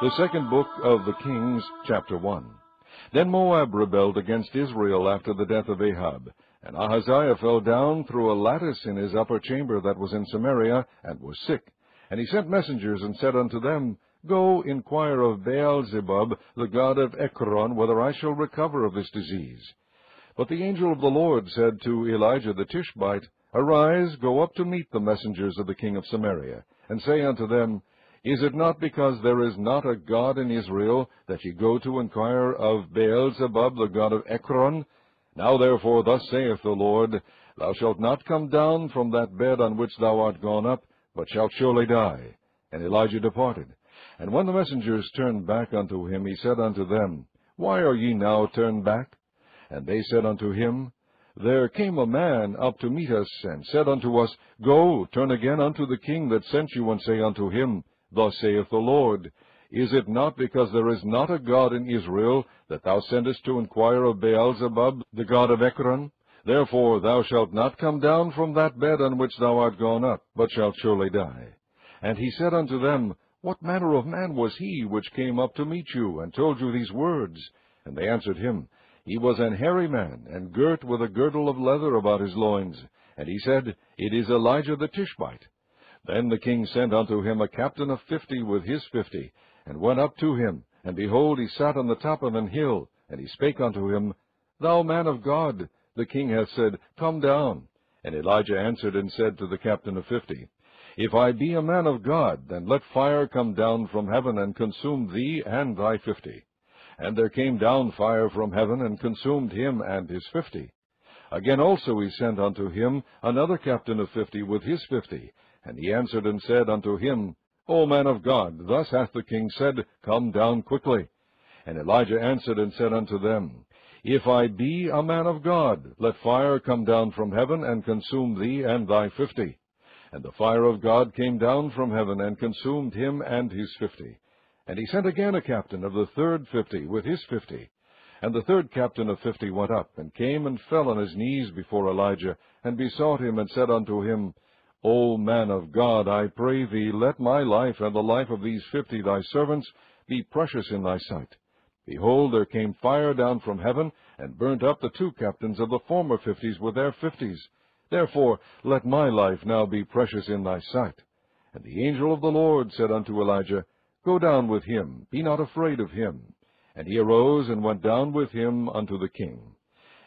The second book of the Kings, chapter 1. Then Moab rebelled against Israel after the death of Ahab. And Ahaziah fell down through a lattice in his upper chamber that was in Samaria, and was sick. And he sent messengers, and said unto them, Go, inquire of Baal-zebub, the god of Ekron, whether I shall recover of this disease. But the angel of the Lord said to Elijah the Tishbite, Arise, go up to meet the messengers of the king of Samaria, and say unto them, Is it not because there is not a God in Israel, that ye go to inquire of Baal-zebub, the god of Ekron? Now therefore thus saith the Lord, Thou shalt not come down from that bed on which thou art gone up, but shalt surely die. And Elijah departed. And when the messengers turned back unto him, he said unto them, Why are ye now turned back? And they said unto him, There came a man up to meet us, and said unto us, Go, turn again unto the king that sent you, and say unto him, Thus saith the Lord, Is it not because there is not a God in Israel, that thou sendest to inquire of Baal-zebub, the god of Ekron? Therefore thou shalt not come down from that bed on which thou art gone up, but shalt surely die. And he said unto them, What manner of man was he which came up to meet you, and told you these words? And they answered him, He was an hairy man, and girt with a girdle of leather about his loins. And he said, It is Elijah the Tishbite. Then the king sent unto him a captain of 50 with his 50, and went up to him. And behold, he sat on the top of an hill. And he spake unto him, Thou man of God, the king hath said, Come down. And Elijah answered and said to the captain of 50, If I be a man of God, then let fire come down from heaven, and consume thee and thy 50. And there came down fire from heaven, and consumed him and his 50. Again also he sent unto him another captain of 50 with his 50. And he answered and said unto him, O man of God, thus hath the king said, Come down quickly. And Elijah answered and said unto them, If I be a man of God, let fire come down from heaven, and consume thee and thy 50. And the fire of God came down from heaven, and consumed him and his 50. And he sent again a captain of the third 50 with his 50. And the third captain of 50 went up, and came and fell on his knees before Elijah, and besought him, and said unto him, O man of God, I pray thee, let my life and the life of these 50 thy servants be precious in thy sight. Behold, there came fire down from heaven, and burnt up the 2 captains of the former 50s with their 50s. Therefore let my life now be precious in thy sight. And the angel of the Lord said unto Elijah, Go down with him, be not afraid of him. And he arose and went down with him unto the king.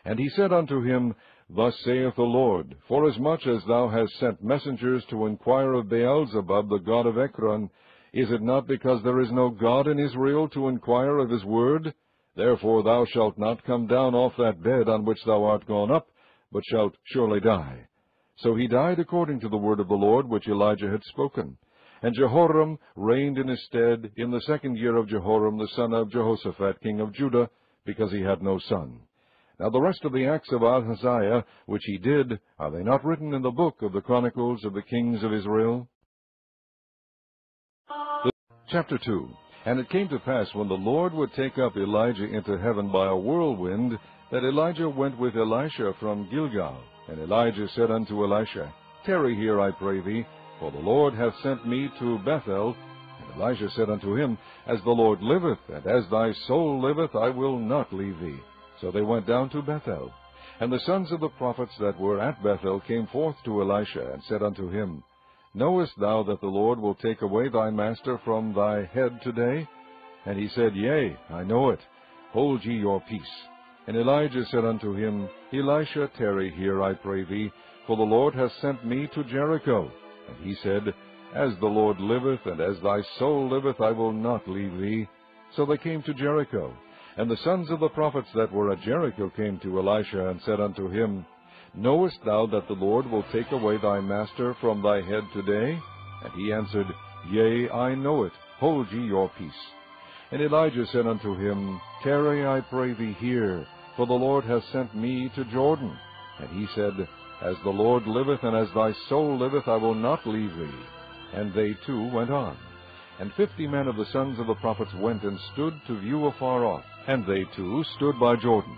And he said unto him, Thus saith the Lord, Forasmuch as thou hast sent messengers to inquire of Baal-zebub, the god of Ekron, is it not because there is no God in Israel to inquire of his word? Therefore thou shalt not come down off that bed on which thou art gone up, but shalt surely die. So he died according to the word of the Lord which Elijah had spoken. And Jehoram reigned in his stead in the 2nd year of Jehoram the son of Jehoshaphat king of Judah, because he had no son. Now the rest of the acts of Ahaziah, which he did, are they not written in the book of the Chronicles of the kings of Israel? Chapter 2. And it came to pass, when the Lord would take up Elijah into heaven by a whirlwind, that Elijah went with Elisha from Gilgal. And Elijah said unto Elisha, Tarry here, I pray thee, for the Lord hath sent me to Bethel. And Elisha said unto him, As the Lord liveth, and as thy soul liveth, I will not leave thee. So they went down to Bethel. And the sons of the prophets that were at Bethel came forth to Elisha, and said unto him, Knowest thou that the Lord will take away thy master from thy head today? And he said, Yea, I know it. Hold ye your peace. And Elijah said unto him, Elisha, tarry here, I pray thee, for the Lord hath sent me to Jericho. And he said, As the Lord liveth, and as thy soul liveth, I will not leave thee. So they came to Jericho. And the sons of the prophets that were at Jericho came to Elisha, and said unto him, Knowest thou that the Lord will take away thy master from thy head today? And he answered, Yea, I know it. Hold ye your peace. And Elijah said unto him, Tarry, I pray thee, here, for the Lord hath sent me to Jordan. And he said, As the Lord liveth, and as thy soul liveth, I will not leave thee. And they too went on. And 50 men of the sons of the prophets went and stood to view afar off, and they too stood by Jordan.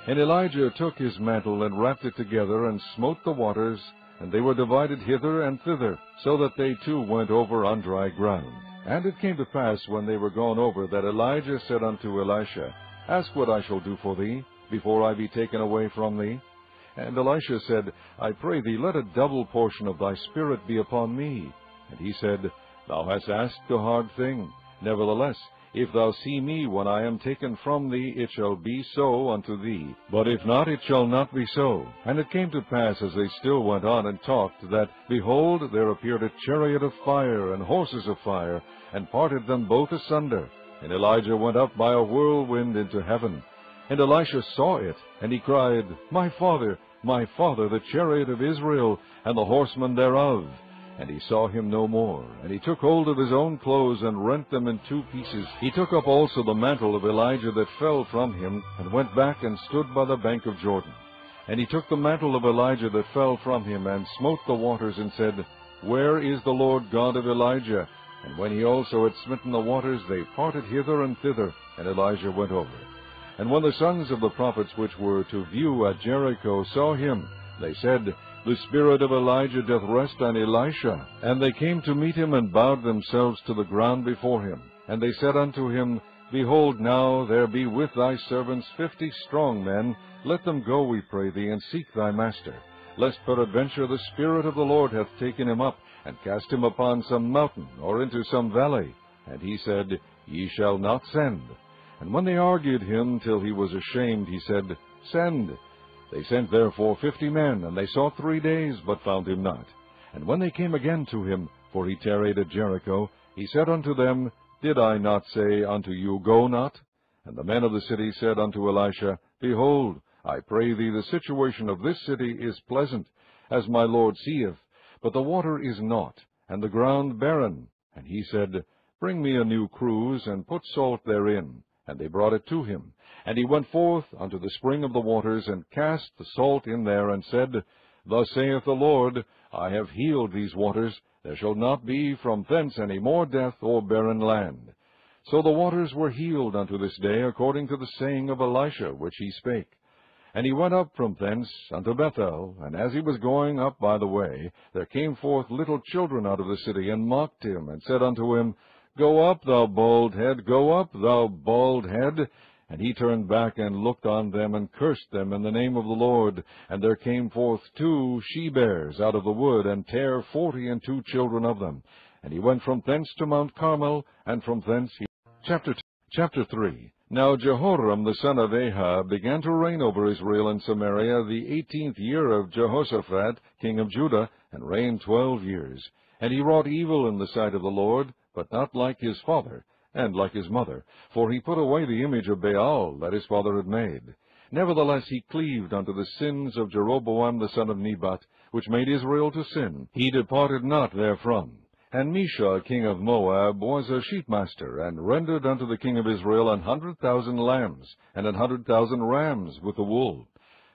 And Elijah took his mantle, and wrapped it together, and smote the waters, and they were divided hither and thither, so that they too went over on dry ground. And it came to pass, when they were gone over, that Elijah said unto Elisha, Ask what I shall do for thee, before I be taken away from thee. And Elisha said, I pray thee, let a double portion of thy spirit be upon me. And he said, Thou hast asked a hard thing. Nevertheless, if thou see me when I am taken from thee, it shall be so unto thee. But if not, it shall not be so. And it came to pass, as they still went on and talked, that, behold, there appeared a chariot of fire and horses of fire, and parted them both asunder. And Elijah went up by a whirlwind into heaven. And Elisha saw it, and he cried, My father, the chariot of Israel, and the horsemen thereof. And he saw him no more. And he took hold of his own clothes, and rent them in 2 pieces. He took up also the mantle of Elijah that fell from him, and went back and stood by the bank of Jordan. And he took the mantle of Elijah that fell from him, and smote the waters, and said, Where is the Lord God of Elijah? And when he also had smitten the waters, they parted hither and thither, and Elijah went over. And when the sons of the prophets which were to view at Jericho saw him, they said, The spirit of Elijah doth rest on Elisha. And they came to meet him, and bowed themselves to the ground before him. And they said unto him, Behold, now there be with thy servants 50 strong men. Let them go, we pray thee, and seek thy master, lest peradventure the Spirit of the Lord hath taken him up, and cast him upon some mountain, or into some valley. And he said, Ye shall not send. And when they argued him till he was ashamed, he said, Send. They sent therefore 50 men, and they sought 3 days, but found him not. And when they came again to him, for he tarried at Jericho, he said unto them, Did I not say unto you, Go not? And the men of the city said unto Elisha, Behold, I pray thee, the situation of this city is pleasant, as my Lord seeth, but the water is naught, and the ground barren. And he said, Bring me a new cruse, and put salt therein. And they brought it to him. And he went forth unto the spring of the waters, and cast the salt in there, and said, Thus saith the Lord, I have healed these waters. There shall not be from thence any more death or barren land. So the waters were healed unto this day, according to the saying of Elisha, which he spake. And he went up from thence unto Bethel, and as he was going up by the way, there came forth little children out of the city, and mocked him, and said unto him, Go up, thou bald head, go up, thou bald head. And he turned back and looked on them, and cursed them in the name of the Lord. And there came forth 2 she-bears out of the wood, and tare 42 children of them. And he went from thence to Mount Carmel, and from thence he... Chapter 3. Now Jehoram the son of Ahab began to reign over Israel and Samaria the 18th year of Jehoshaphat, king of Judah, and reigned 12 years. And he wrought evil in the sight of the Lord, but not like his father, and like his mother, for he put away the image of Baal that his father had made. Nevertheless he cleaved unto the sins of Jeroboam the son of Nebat, which made Israel to sin. He departed not therefrom. And Mesha, king of Moab, was a sheepmaster, and rendered unto the king of Israel 100,000 lambs, and 100,000 rams with the wool.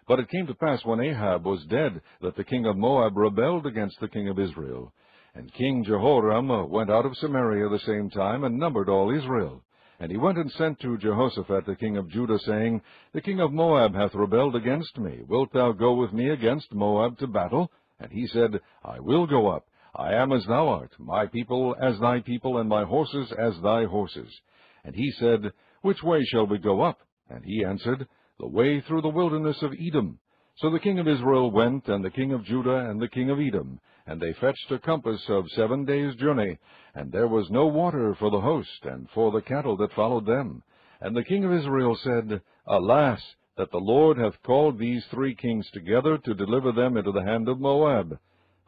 But it came to pass, when Ahab was dead, that the king of Moab rebelled against the king of Israel. And King Jehoram went out of Samaria the same time, and numbered all Israel. And he went and sent to Jehoshaphat the king of Judah, saying, The king of Moab hath rebelled against me. Wilt thou go with me against Moab to battle? And he said, I will go up. I am as thou art, my people as thy people, and my horses as thy horses. And he said, Which way shall we go up? And he answered, The way through the wilderness of Edom. So the king of Israel went, and the king of Judah, and the king of Edom, and they fetched a compass of 7 days' journey, and there was no water for the host, and for the cattle that followed them. And the king of Israel said, Alas, that the Lord hath called these 3 kings together to deliver them into the hand of Moab.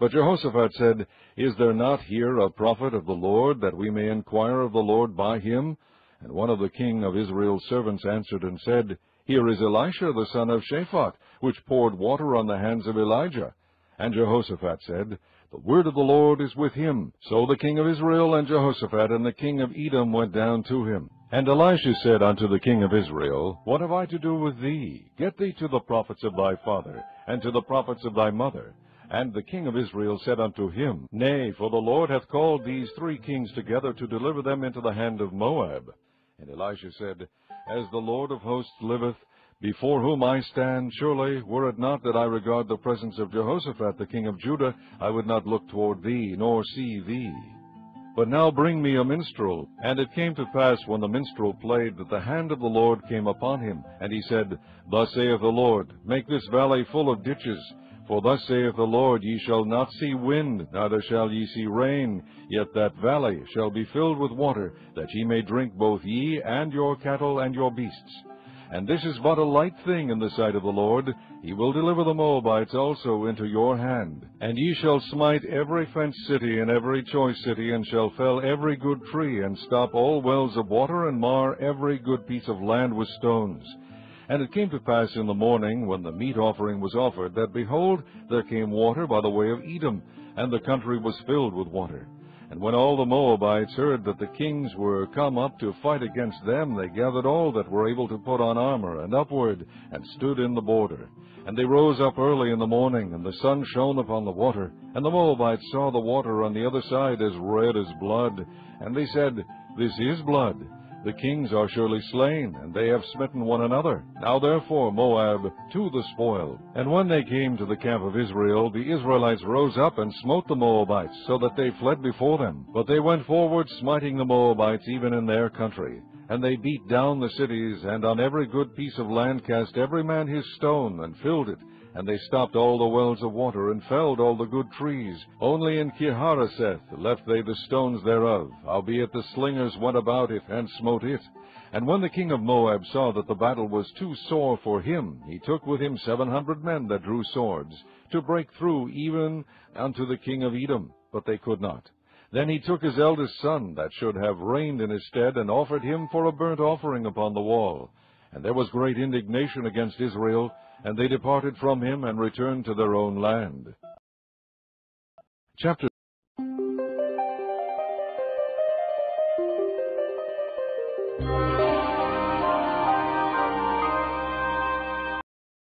But Jehoshaphat said, Is there not here a prophet of the Lord, that we may inquire of the Lord by him? And one of the king of Israel's servants answered and said, Here is Elisha the son of Shaphat, which poured water on the hands of Elijah. And Jehoshaphat said, The word of the Lord is with him. So the king of Israel and Jehoshaphat and the king of Edom went down to him. And Elisha said unto the king of Israel, What have I to do with thee? Get thee to the prophets of thy father, and to the prophets of thy mother. And the king of Israel said unto him, Nay, for the Lord hath called these 3 kings together to deliver them into the hand of Moab. And Elisha said, As the Lord of hosts liveth, before whom I stand, surely, were it not that I regard the presence of Jehoshaphat the king of Judah, I would not look toward thee, nor see thee. But now bring me a minstrel. And it came to pass, when the minstrel played, that the hand of the Lord came upon him. And he said, Thus saith the Lord, Make this valley full of ditches. For thus saith the Lord, Ye shall not see wind, neither shall ye see rain, yet that valley shall be filled with water, that ye may drink both ye and your cattle and your beasts. And this is but a light thing in the sight of the Lord. He will deliver the Moabites also into your hand. And ye shall smite every fenced city and every choice city, and shall fell every good tree, and stop all wells of water, and mar every good piece of land with stones. And it came to pass in the morning, when the meat offering was offered, that, behold, there came water by the way of Edom, and the country was filled with water. And when all the Moabites heard that the kings were come up to fight against them, they gathered all that were able to put on armor, and upward, and stood in the border. And they rose up early in the morning, and the sun shone upon the water. And the Moabites saw the water on the other side as red as blood. And they said, This is blood. The kings are surely slain, and they have smitten one another. Now therefore, Moab, to the spoil. And when they came to the camp of Israel, the Israelites rose up and smote the Moabites, so that they fled before them. But they went forward, smiting the Moabites even in their country. And they beat down the cities, and on every good piece of land cast every man his stone, and filled it. And they stopped all the wells of water, and felled all the good trees. Only in Kirharaseth left they the stones thereof, howbeit the slingers went about it, and smote it. And when the king of Moab saw that the battle was too sore for him, he took with him 700 men that drew swords, to break through even unto the king of Edom, but they could not. Then he took his eldest son, that should have reigned in his stead, and offered him for a burnt offering upon the wall. And there was great indignation against Israel, and they departed from him, and returned to their own land. Chapter